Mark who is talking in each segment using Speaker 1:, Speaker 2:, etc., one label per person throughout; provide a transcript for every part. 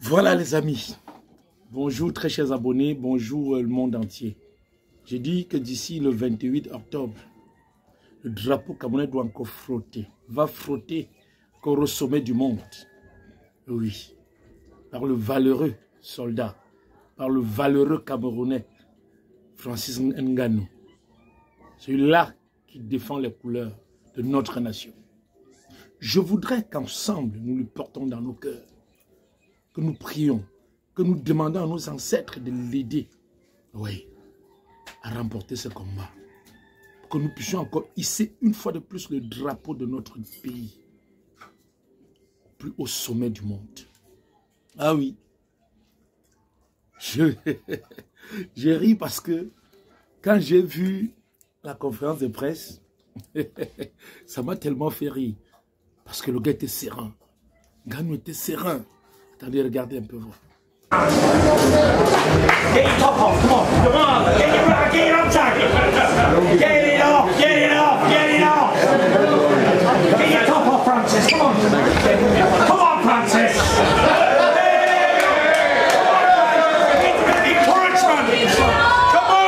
Speaker 1: Voilà les amis, bonjour très chers abonnés, bonjour le monde entier. J'ai dit que d'ici le 28 octobre, le drapeau camerounais doit encore frotter, va frotter encore au sommet du monde. Oui, par le valeureux soldat, par le valeureux Camerounais, Francis Ngannou. Celui-là qui défend les couleurs de notre nation. Je voudrais qu'ensemble, nous lui portons dans nos cœurs, que nous prions, que nous demandons à nos ancêtres de l'aider, oui, à remporter ce combat. Pour que nous puissions encore hisser une fois de plus le drapeau de notre pays, plus au sommet du monde. Ah oui, je ris parce que quand j'ai vu la conférence de presse, ça m'a tellement fait rire. Parce que le gars était serein. Ngannou était serein. Attendez, regardez un peu voir.
Speaker 2: Get your top off, come on, come on, get it on target. Get it off, get it off, get it off. Get your top off, Francis, come on. Come on, Francis. It's a big punishment. Come on,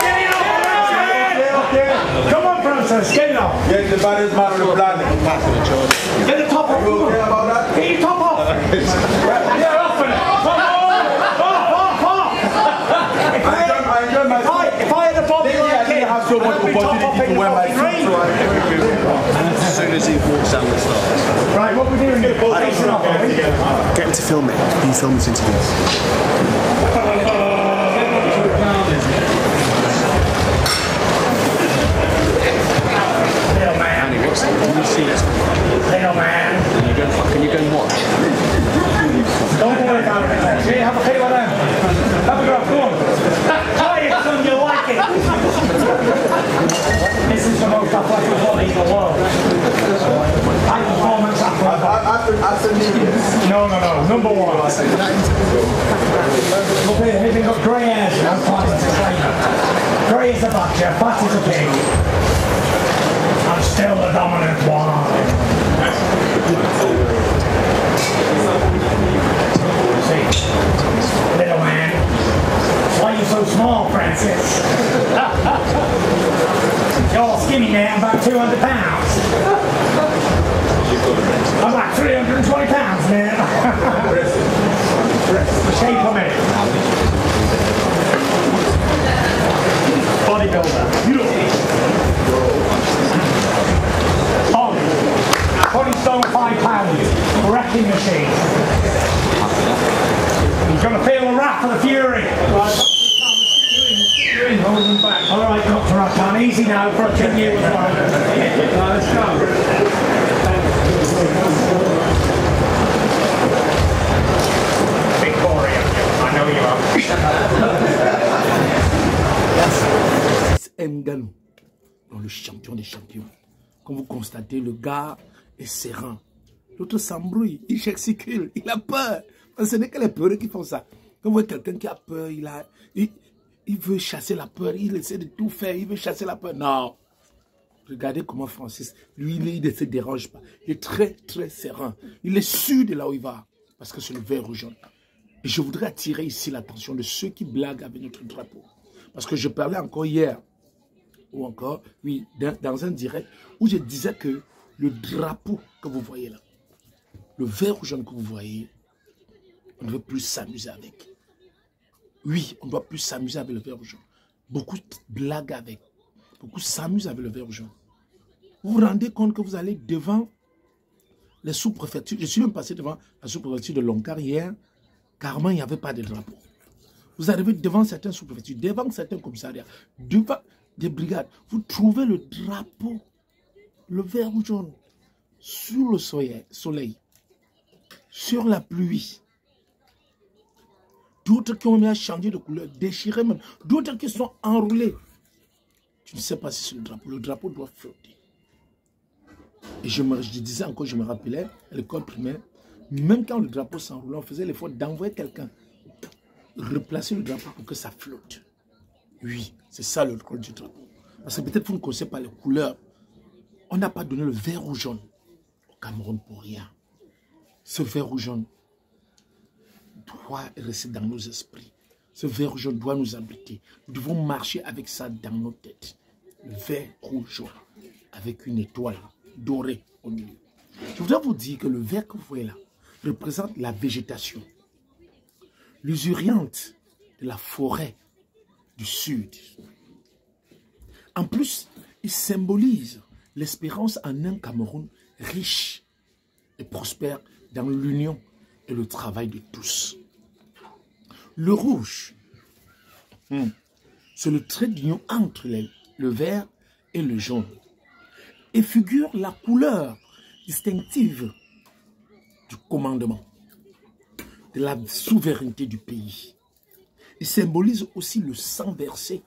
Speaker 2: get it off, Francis. Come on, Francis, get it off.
Speaker 3: Get the baddest man on the planet.
Speaker 2: Get the top off, come on. Get your top off. Yeah, off with it. Come on. If I had a Bobby like him,
Speaker 3: have so much opportunity to wear my suit.
Speaker 4: As soon as he walks down the stairs.
Speaker 2: right, what we're doing is facing off, are we?
Speaker 4: Get him to film it. Can you film this interview?
Speaker 2: Little man.
Speaker 4: Annie, what's that? Can you see this?
Speaker 2: Little man.
Speaker 4: Can you go and watch?
Speaker 2: Don't worry about it. See, have a feel with them. Have a go, go on. Try it, son, you like it. This is the most athletic body in the world. High performance athlete.
Speaker 3: After me.
Speaker 2: No, number one. Look here, he's got grey hairs. I'm planning to train him. Grey is the butcher, fat is the pig. I'm still the dominant one. See, little man. Why are you so small, Francis? You're skinny now, about 200 pounds. I'm like 320 pounds now. Shape on it. Bodybuilder. On. 20 stone 5 pounds. Wrecking machine. He's going to feel the wrath of the fury. Alright, Dr. Rakan, easy now for a 10 year as well. Let's go. Big warrior, I know you are.
Speaker 1: C'est Ngannou, le champion des champions. Comme vous constatez, le gars est serein. L'autre s'embrouille, il s'exécule, il a peur. Ce n'est que les peureux qui font ça. Quand vous voyez quelqu'un qui a peur, il veut chasser la peur, il essaie de tout faire, il veut chasser la peur. Non. Regardez comment Francis, lui, il ne se dérange pas. Il est très, très serein. Il est sûr de là où il va. Parce que c'est le vert ou jaune. Et je voudrais attirer ici l'attention de ceux qui blaguent avec notre drapeau. Parce que je parlais encore hier, ou encore, oui, dans un direct, où je disais que le drapeau que vous voyez là, le vert ou jaune que vous voyez, on ne veut plus s'amuser avec. Oui, on ne doit plus s'amuser avec le vert ou jaune. Beaucoup blaguent avec. Beaucoup s'amusent avec le vert ou jaune. Vous vous rendez compte que vous allez devant les sous-préfectures. Je suis même passé devant la sous-préfecture de Lonkar hier. Carrément, il n'y avait pas de drapeau. Vous arrivez devant certaines sous-préfectures, devant certains commissariats, devant des brigades. Vous trouvez le drapeau, le vert ou jaune, sur le soleil, sur la pluie. D'autres qui ont mis à changer de couleur, déchirés même. D'autres qui sont enroulés. Tu ne sais pas si c'est le drapeau. Le drapeau doit flotter. Et je disais encore, je me rappelais, à l'école primaire, même quand le drapeau s'enroulait, on faisait l'effort d'envoyer quelqu'un replacer le drapeau pour que ça flotte. Oui, c'est ça le rôle du drapeau. Parce que peut-être vous ne connaissez pas les couleurs. On n'a pas donné le vert ou jaune au Cameroun pour rien. Ce vert ou jaune, doit rester dans nos esprits. Ce vert jaune doit nous habiter. Nous devons marcher avec ça dans nos têtes. Le vert rouge avec une étoile dorée au milieu. Je voudrais vous dire que le vert que vous voyez là représente la végétation. Luxuriante de la forêt du sud. En plus, il symbolise l'espérance en un Cameroun riche et prospère dans l'union et le travail de tous. Le rouge, c'est le trait d'union entre le vert et le jaune et figure la couleur distinctive du commandement, de la souveraineté du pays. Il symbolise aussi le sang versé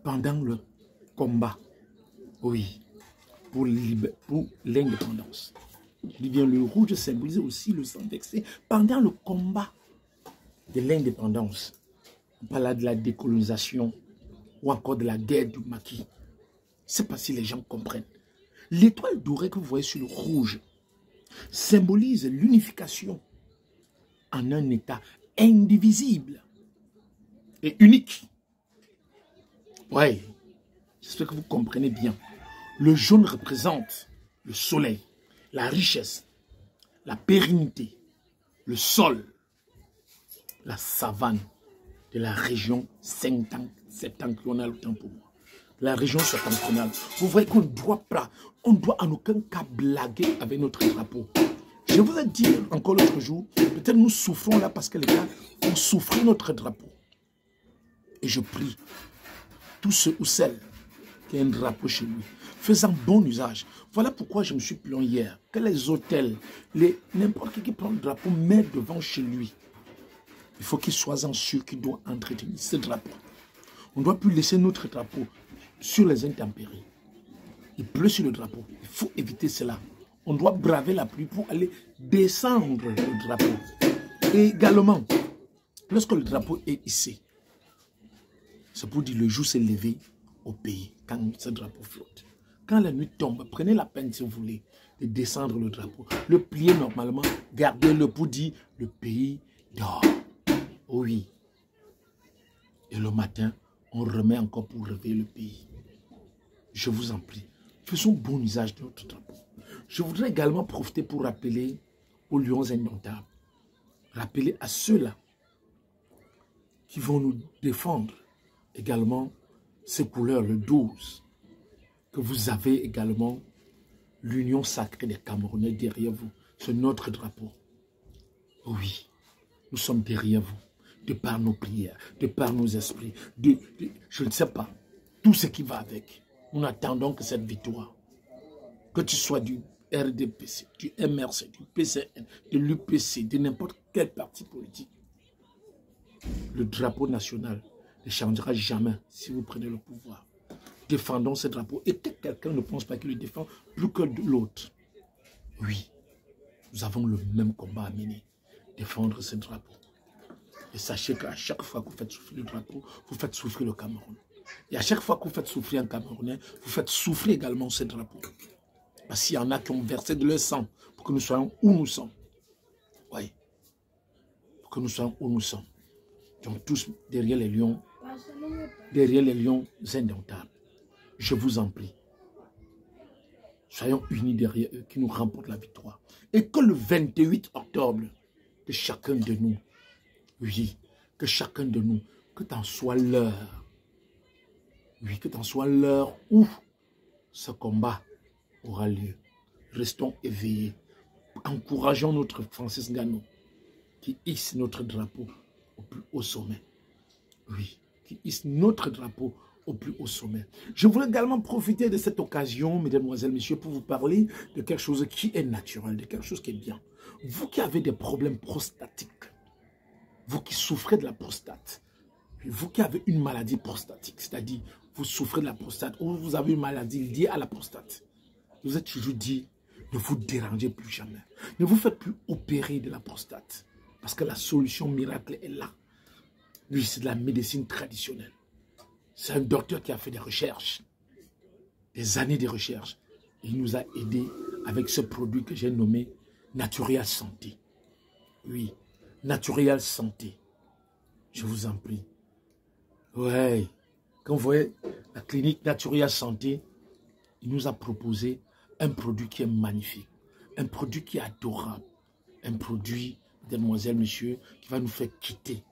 Speaker 1: pendant le combat, oui, pour l'indépendance. Je dis bien, le rouge symbolise aussi le sang versé pendant le combat de l'indépendance. On parle de la décolonisation ou encore de la guerre du maquis. Je ne sais pas si les gens comprennent. L'étoile dorée que vous voyez sur le rouge symbolise l'unification en un état indivisible et unique. Oui, j'espère que vous comprenez bien. Le jaune représente le soleil, la richesse, la pérennité, le sol, la savane de la région septentrionale, autant pour moi. La région septentrionale. Vous voyez qu'on ne doit pas, on ne doit en aucun cas blaguer avec notre drapeau. Je vous ai dit encore l'autre jour, peut-être nous souffrons là parce que les gars ont souffert notre drapeau. Et je prie tous ceux ou celles qui ont un drapeau chez lui, faisant bon usage. Voilà pourquoi je me suis plaint hier que les hôtels, n'importe qui prend le drapeau, met devant chez lui. Il faut qu'il soit en sûr qu'il doit entretenir ce drapeau. On ne doit plus laisser notre drapeau sur les intempéries. Il pleut sur le drapeau. Il faut éviter cela. On doit braver la pluie pour aller descendre le drapeau. Et également, lorsque le drapeau est hissé, c'est pour dire le jour s'est levé au pays, quand ce drapeau flotte. Quand la nuit tombe, prenez la peine, si vous voulez, de descendre le drapeau. Le plier normalement, gardez-le pour dire le pays dort. Oui. Et le matin, on remet encore pour réveiller le pays. Je vous en prie, faisons bon usage de notre drapeau. Je voudrais également profiter pour rappeler aux lions indomptables, rappeler à ceux-là qui vont nous défendre également ces couleurs, le 12, que vous avez également l'union sacrée des Camerounais derrière vous. C'est notre drapeau. Oui, nous sommes derrière vous, de par nos prières, de par nos esprits, je ne sais pas, tout ce qui va avec. Nous n'attendons que cette victoire. Que tu sois du RDPC, du MRC, du PCN, de l'UPC, de n'importe quel parti politique. Le drapeau national ne changera jamais si vous prenez le pouvoir. Défendons ce drapeau. Et que quelqu'un ne pense pas qu'il le défend plus que l'autre. Oui, nous avons le même combat à mener. Défendre ce drapeau. Et sachez qu'à chaque fois que vous faites souffrir le drapeau, vous faites souffrir le Cameroun. Et à chaque fois que vous faites souffrir un Camerounais, vous faites souffrir également ce drapeau. Parce qu'il y en a qui ont versé de leur sang pour que nous soyons où nous sommes. Oui. Pour que nous soyons où nous sommes. Donc tous derrière les lions indomptables. Je vous en prie. Soyons unis derrière eux qui nous remportent la victoire. Et que le 28 octobre, que chacun de nous, oui, que chacun de nous, que t'en soit l'heure, oui, que t'en soit l'heure où ce combat aura lieu. Restons éveillés. Encourageons notre Francis Ngannou qui hisse notre drapeau au plus haut sommet. Oui, qui hisse notre drapeau au plus haut sommet. Je voudrais également profiter de cette occasion, mesdemoiselles, messieurs, pour vous parler de quelque chose qui est naturel, de quelque chose qui est bien. Vous qui avez des problèmes prostatiques, vous qui souffrez de la prostate, vous qui avez une maladie prostatique, c'est-à-dire vous souffrez de la prostate ou vous avez une maladie liée à la prostate, vous êtes toujours dit, ne vous dérangez plus jamais. Ne vous faites plus opérer de la prostate. Parce que la solution miracle est là. Lui, c'est de la médecine traditionnelle. C'est un docteur qui a fait des recherches. Des années de recherches. Et il nous a aidés avec ce produit que j'ai nommé Naturia Santé. Oui, Natural Santé. Je vous en prie. Ouais. Quand vous voyez la clinique Natural Santé, il nous a proposé un produit qui est magnifique. Un produit qui est adorable. Un produit, mesdemoiselles, messieurs, qui va nous faire quitter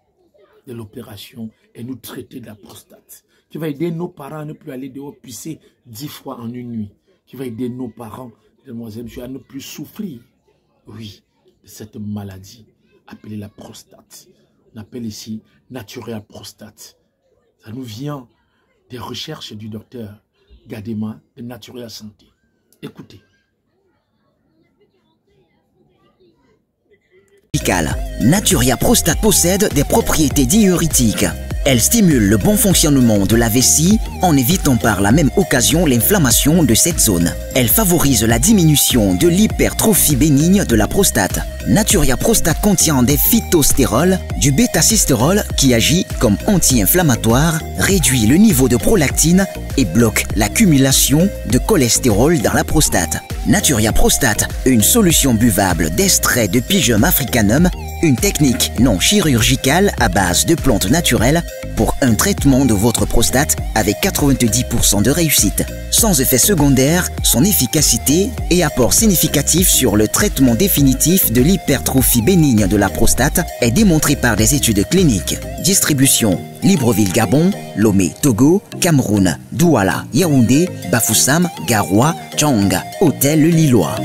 Speaker 1: de l'opération et nous traiter de la prostate. Qui va aider nos parents à ne plus aller dehors pisser 10 fois en une nuit. Qui va aider nos parents, mesdemoiselles, messieurs, à ne plus souffrir, oui, de cette maladie appelée la prostate. On appelle ici Natural Prostate. Ça nous vient des recherches du docteur Gadema de Natural Santé. Écoutez.
Speaker 5: Naturia Prostate possède des propriétés diurétiques. Elle stimule le bon fonctionnement de la vessie en évitant par la même occasion l'inflammation de cette zone. Elle favorise la diminution de l'hypertrophie bénigne de la prostate. Naturia Prostate contient des phytostérols, du bêta-cystérol qui agit comme anti-inflammatoire, réduit le niveau de prolactine et bloque l'accumulation de cholestérol dans la prostate. Naturia Prostate, une solution buvable d'extrait de Pygium africanum, une technique non chirurgicale à base de plantes naturelles pour un traitement de votre prostate avec 90% de réussite. Sans effet secondaire, son efficacité et apport significatif sur le traitement définitif de l'hypertrophie bénigne de la prostate est démontré par des études cliniques. Distribution: Libreville, Gabon, Lomé, Togo, Cameroun, Douala, Yaoundé, Bafoussam, Garoua, Tchang, Hôtel Le Lillois.